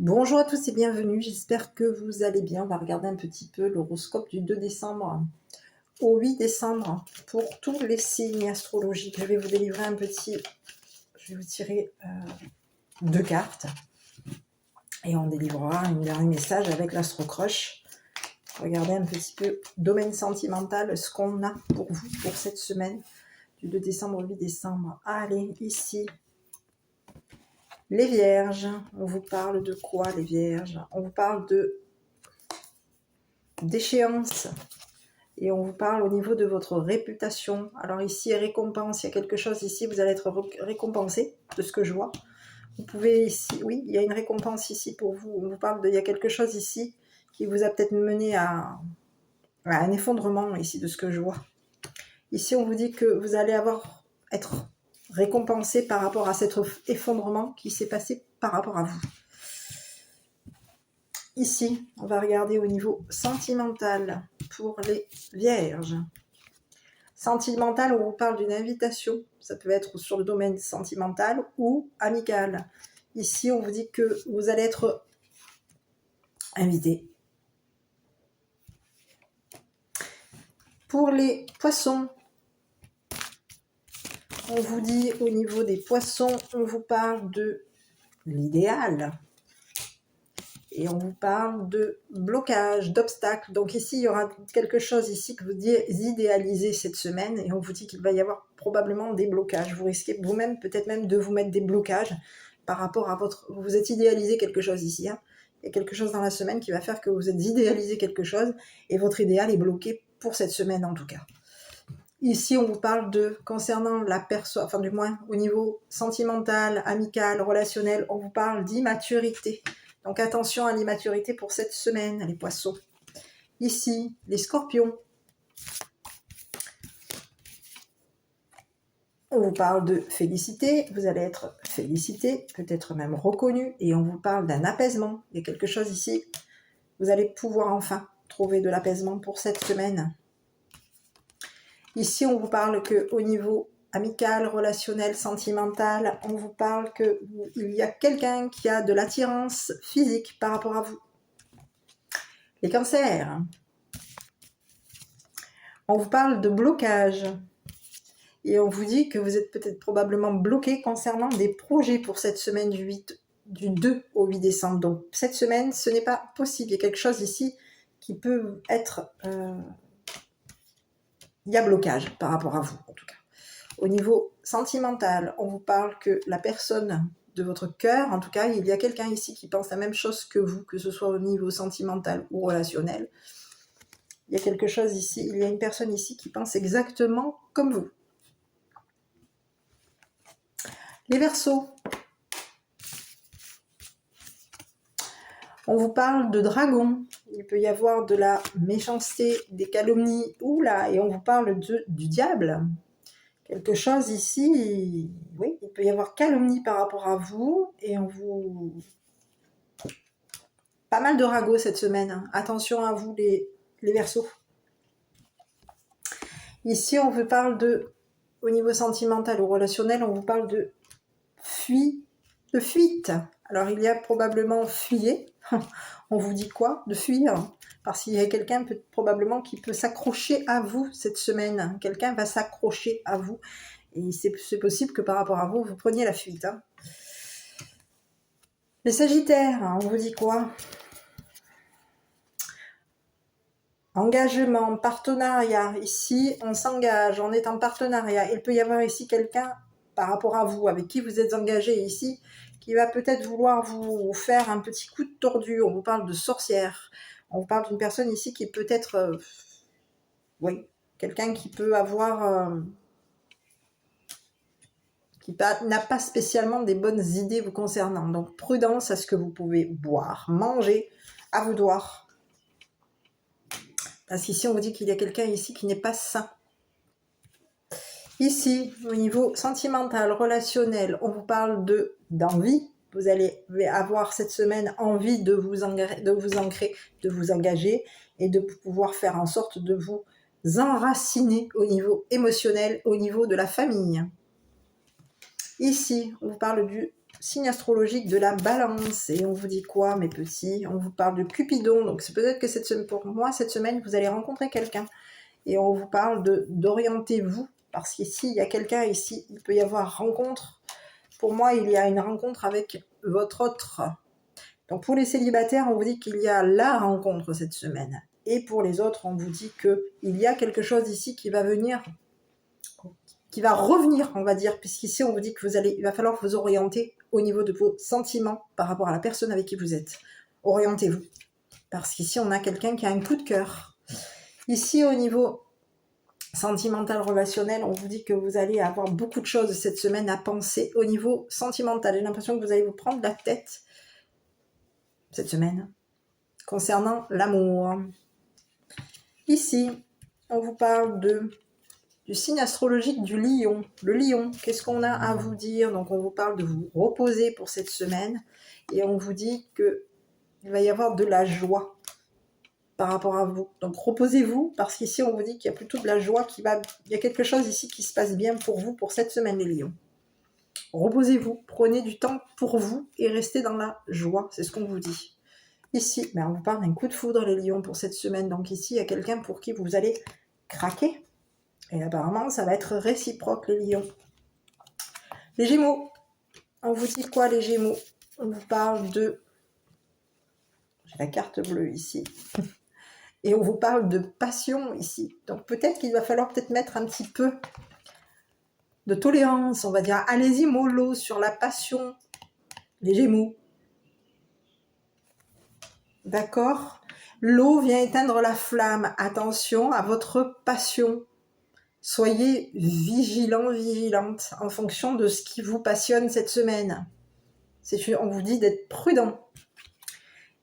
Bonjour à tous et bienvenue, j'espère que vous allez bien. On va regarder un petit peu l'horoscope du 2 décembre au 8 décembre pour tous les signes astrologiques. Je vais vous délivrer je vais vous tirer deux cartes et on délivrera un dernier message avec l'astro-croche. Regardez un petit peu domaine sentimental, ce qu'on a pour vous pour cette semaine du 2 décembre au 8 décembre. Allez, ici. Les vierges, on vous parle de quoi les vierges? On vous parle d'échéance et on vous parle au niveau de votre réputation. Alors ici, récompense, il y a quelque chose ici, vous allez être récompensé de ce que je vois. Vous pouvez ici, oui, il y a une récompense ici pour vous. On vous parle il y a quelque chose ici qui vous a peut-être mené à un effondrement ici de ce que je vois. Ici, on vous dit que vous allez être récompensé par rapport à cet effondrement qui s'est passé par rapport à vous. Ici, on va regarder au niveau sentimental pour les vierges. Sentimental, on vous parle d'une invitation. Ça peut être sur le domaine sentimental ou amical. Ici, on vous dit que vous allez être invité. Pour les poissons, on vous dit au niveau des poissons, on vous parle de l'idéal. Et on vous parle de blocage, d'obstacles. Donc ici, il y aura quelque chose ici que vous idéalisez cette semaine et on vous dit qu'il va y avoir probablement des blocages. Vous risquez vous-même, peut-être même de vous mettre des blocages par rapport à votre... Vous êtes idéalisé quelque chose ici. Hein. Il y a quelque chose dans la semaine qui va faire que vous êtes idéalisé quelque chose et votre idéal est bloqué pour cette semaine en tout cas. Ici, on vous parle concernant la personne, enfin du moins au niveau sentimental, amical, relationnel, on vous parle d'immaturité. Donc attention à l'immaturité pour cette semaine, les poissons. Ici, les scorpions. On vous parle de félicité, vous allez être félicité, peut-être même reconnu, et on vous parle d'un apaisement. Il y a quelque chose ici, vous allez pouvoir enfin trouver de l'apaisement pour cette semaine. Ici, on vous parle qu'au niveau amical, relationnel, sentimental, on vous parle qu'il y a quelqu'un qui a de l'attirance physique par rapport à vous. Les cancers, on vous parle de blocage et on vous dit que vous êtes peut-être probablement bloqué concernant des projets pour cette semaine du 2 au 8 décembre. Donc cette semaine, ce n'est pas possible. Il y a quelque chose ici qui peut être... il y a blocage par rapport à vous, en tout cas. Au niveau sentimental, on vous parle que la personne de votre cœur, en tout cas, il y a quelqu'un ici qui pense la même chose que vous, que ce soit au niveau sentimental ou relationnel. Il y a quelque chose ici, il y a une personne ici qui pense exactement comme vous. Les Verseaux. On vous parle de dragon. Il peut y avoir de la méchanceté, des calomnies, oula, et on vous parle du diable. Quelque chose ici, oui, il peut y avoir calomnie par rapport à vous, et on vous... Pas mal de ragots cette semaine, hein. Attention à vous les Verseaux. Ici, on vous parle au niveau sentimental ou relationnel, on vous parle de fuite. Alors, il y a probablement fuyez. On vous dit quoi? De fuir. Parce qu'il y a quelqu'un probablement qui peut s'accrocher à vous cette semaine. Quelqu'un va s'accrocher à vous. Et c'est possible que par rapport à vous, vous preniez la fuite. Hein. Les Sagittaires, on vous dit quoi? Engagement, partenariat. Ici, on s'engage, on est en partenariat. Il peut y avoir ici quelqu'un par rapport à vous, avec qui vous êtes engagé ici, qui va peut-être vouloir vous faire un petit coup de tordu. On vous parle de sorcière. On vous parle d'une personne ici qui peut être... oui, quelqu'un qui peut avoir... qui n'a pas spécialement des bonnes idées vous concernant. Donc, prudence à ce que vous pouvez boire, manger, à vous doigt. Parce qu'ici, on vous dit qu'il y a quelqu'un ici qui n'est pas sain. Ici, au niveau sentimental, relationnel, on vous parle d'envie. Vous allez avoir cette semaine envie de vous ancrer, de vous engager et de pouvoir faire en sorte de vous enraciner au niveau émotionnel, au niveau de la famille. Ici, on vous parle du signe astrologique de la balance. Et on vous dit quoi, mes petits? On vous parle de Cupidon. Donc c'est peut-être que cette semaine, pour moi, cette semaine, vous allez rencontrer quelqu'un. Et on vous parle d'orienter-vous. Parce qu'ici, il y a quelqu'un ici, il peut y avoir rencontre. Pour moi, il y a une rencontre avec votre autre. Donc pour les célibataires, on vous dit qu'il y a la rencontre cette semaine. Et pour les autres, on vous dit qu'il y a quelque chose ici qui va venir, qui va revenir, on va dire, puisqu'ici on vous dit que il va falloir vous orienter au niveau de vos sentiments par rapport à la personne avec qui vous êtes. Orientez-vous. Parce qu'ici, on a quelqu'un qui a un coup de cœur. Ici, au niveau sentimental, relationnel, on vous dit que vous allez avoir beaucoup de choses cette semaine à penser au niveau sentimental. J'ai l'impression que vous allez vous prendre la tête cette semaine concernant l'amour. Ici, on vous parle du signe astrologique du lion. Le lion, qu'est-ce qu'on a à vous dire? Donc, on vous parle de vous reposer pour cette semaine et on vous dit qu'il va y avoir de la joie par rapport à vous. Donc, reposez-vous parce qu'ici, on vous dit qu'il y a plutôt de la joie il y a quelque chose ici qui se passe bien pour vous pour cette semaine, les lions. Reposez-vous, prenez du temps pour vous et restez dans la joie, c'est ce qu'on vous dit. Ici, on vous parle d'un coup de foudre, les lions, pour cette semaine. Donc ici, il y a quelqu'un pour qui vous allez craquer. Et apparemment, ça va être réciproque, les lions. Les gémeaux, on vous dit quoi, les gémeaux? On vous parle de... J'ai la carte bleue ici. Et on vous parle de passion ici. Donc peut-être qu'il va falloir mettre un petit peu de tolérance, on va dire. Allez-y, mollo, sur la passion, les gémeaux. D'accord? L'eau vient éteindre la flamme. Attention à votre passion. Soyez vigilants, vigilantes en fonction de ce qui vous passionne cette semaine. On vous dit d'être prudent.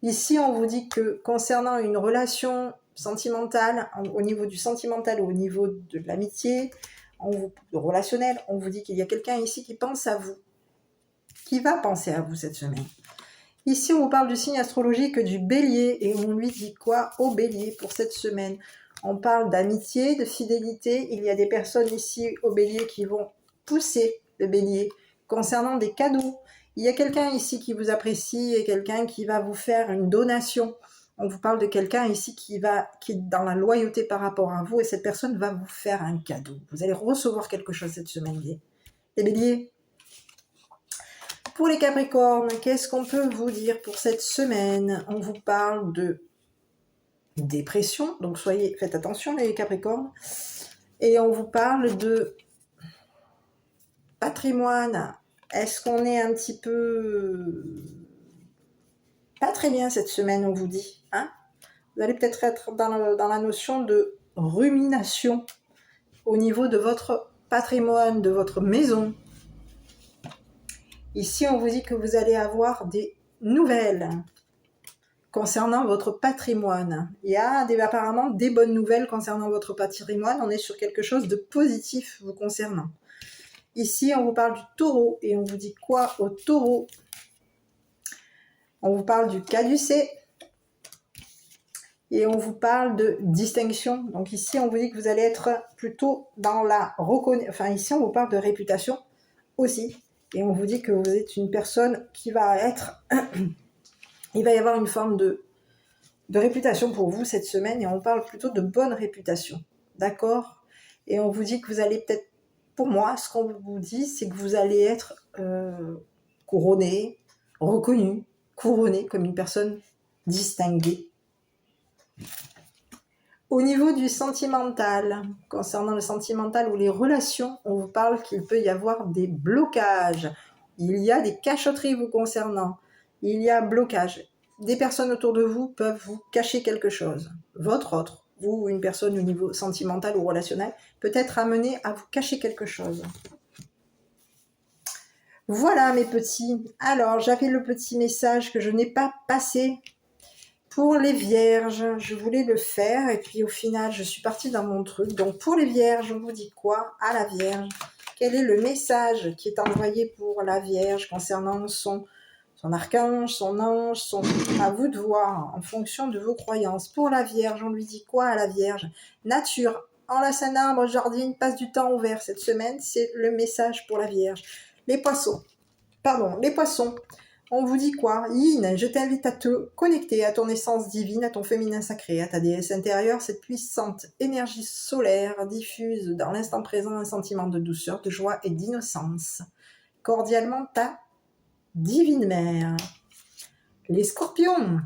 Ici, on vous dit que concernant une relation sentimentale, au niveau du sentimental ou au niveau de l'amitié, relationnel, on vous dit qu'il y a quelqu'un ici qui pense à vous, qui va penser à vous cette semaine. Ici, on vous parle du signe astrologique du bélier et on lui dit quoi au bélier pour cette semaine? On parle d'amitié, de fidélité. Il y a des personnes ici au bélier qui vont pousser le bélier concernant des cadeaux. Il y a quelqu'un ici qui vous apprécie et quelqu'un qui va vous faire une donation. On vous parle de quelqu'un ici qui est dans la loyauté par rapport à vous et cette personne va vous faire un cadeau. Vous allez recevoir quelque chose cette semaine, les béliers. Pour les capricornes, qu'est-ce qu'on peut vous dire pour cette semaine? On vous parle de dépression, donc faites attention les capricornes. Et on vous parle de patrimoine. Est-ce qu'on est un petit peu pas très bien cette semaine, on vous dit, hein? Vous allez peut-être être dans la notion de rumination au niveau de votre patrimoine, de votre maison. Ici, on vous dit que vous allez avoir des nouvelles concernant votre patrimoine. Il y a apparemment des bonnes nouvelles concernant votre patrimoine. On est sur quelque chose de positif vous concernant. Ici, on vous parle du taureau et on vous dit quoi au taureau? On vous parle du caducée et on vous parle de distinction. Donc ici, on vous dit que vous allez être plutôt dans la reconnaissance. Enfin, ici, on vous parle de réputation aussi. Et on vous dit que vous êtes une personne qui va être... Il va y avoir une forme de réputation pour vous cette semaine et on parle plutôt de bonne réputation. D'accord? Et on vous dit que vous allez peut-être... Pour moi, ce qu'on vous dit, c'est que vous allez être couronné, reconnu, couronné comme une personne distinguée. Au niveau du sentimental, concernant le sentimental ou les relations, on vous parle qu'il peut y avoir des blocages. Il y a des cachotteries vous concernant. Il y a blocage. Des personnes autour de vous peuvent vous cacher quelque chose. Votre autre, vous ou une personne au niveau sentimental ou relationnel, peut être amenée à vous cacher quelque chose. Voilà mes petits. Alors, j'avais le petit message que je n'ai pas passé. Pour les vierges, je voulais le faire et puis au final, je suis partie dans mon truc. Donc pour les vierges, on vous dit quoi à la vierge? Quel est le message qui est envoyé pour la vierge concernant son archange, son ange, à vous de voir en fonction de vos croyances. Pour la vierge, on lui dit quoi à la vierge? Nature, enlace un arbre, jardine, passe du temps au vert. Cette semaine, c'est le message pour la vierge. Les poissons. Pardon, les poissons. On vous dit quoi? Yin, je t'invite à te connecter à ton essence divine, à ton féminin sacré, à ta déesse intérieure. Cette puissante énergie solaire diffuse dans l'instant présent un sentiment de douceur, de joie et d'innocence. Cordialement, ta divine mère. Les scorpions.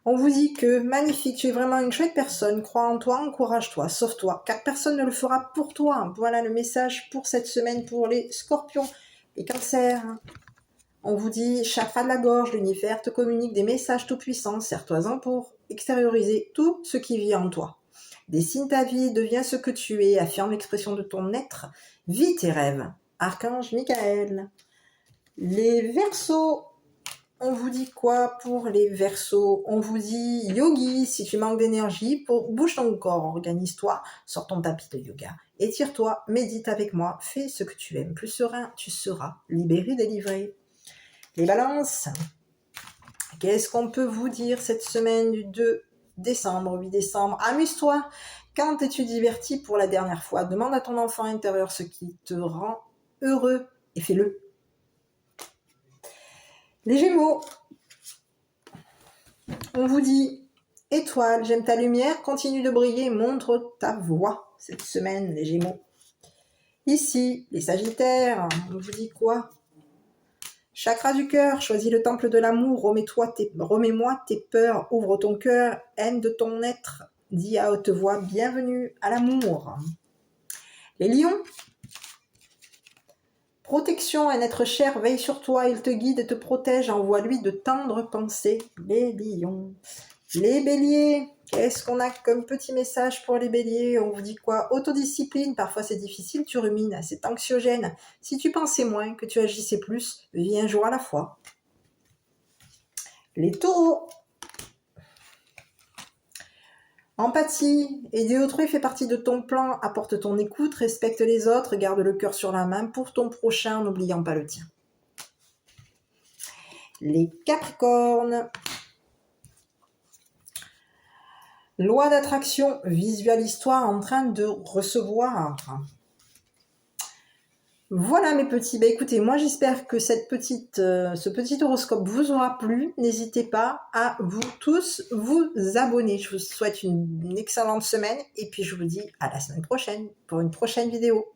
On vous dit que magnifique, tu es vraiment une chouette personne, crois en toi, encourage-toi, sauve-toi, car personne ne le fera pour toi. Voilà le message pour cette semaine pour les scorpions. Les cancers, on vous dit chakra de la gorge, l'univers te communique des messages tout puissants, serre-toi-en pour extérioriser tout ce qui vit en toi. Dessine ta vie, deviens ce que tu es, affirme l'expression de ton être, vis tes rêves. Archange Michael. Les Verseaux, on vous dit quoi pour les Verseaux? On vous dit yogi, si tu manques d'énergie, bouge ton corps, organise-toi, sors ton tapis de yoga, étire-toi, médite avec moi, fais ce que tu aimes. Plus serein, tu seras libéré, délivré. Les Balances, qu'est-ce qu'on peut vous dire cette semaine du 2 décembre, 8 décembre? Amuse-toi. Quand es-tu diverti pour la dernière fois? Demande à ton enfant intérieur ce qui te rend heureux et fais-le. Les Gémeaux, on vous dit étoile, j'aime ta lumière, continue de briller, montre ta voix cette semaine, les Gémeaux. Ici, les Sagittaires, on vous dit quoi? Chakra du cœur, choisis le temple de l'amour, remets-moi tes peurs, ouvre ton cœur, haine de ton être, dis à haute voix, bienvenue à l'amour. Les lions, protection, un être cher veille sur toi, il te guide et te protège, envoie-lui de tendres pensées. Les lions. Les béliers, qu'est-ce qu'on a comme petit message pour les béliers? On vous dit quoi? Autodiscipline, parfois c'est difficile, tu rumines, c'est anxiogène. Si tu pensais moins, que tu agissais plus, vis un jour à la fois. Les taureaux, empathie, aider autrui fait partie de ton plan, apporte ton écoute, respecte les autres, garde le cœur sur la main pour ton prochain, n'oubliant pas le tien. Les capricornes, loi d'attraction, visualise-toi en train de recevoir. Voilà mes petits, écoutez, moi j'espère que ce petit horoscope vous aura plu. N'hésitez pas à vous tous vous abonner. Je vous souhaite une excellente semaine et puis je vous dis à la semaine prochaine pour une prochaine vidéo.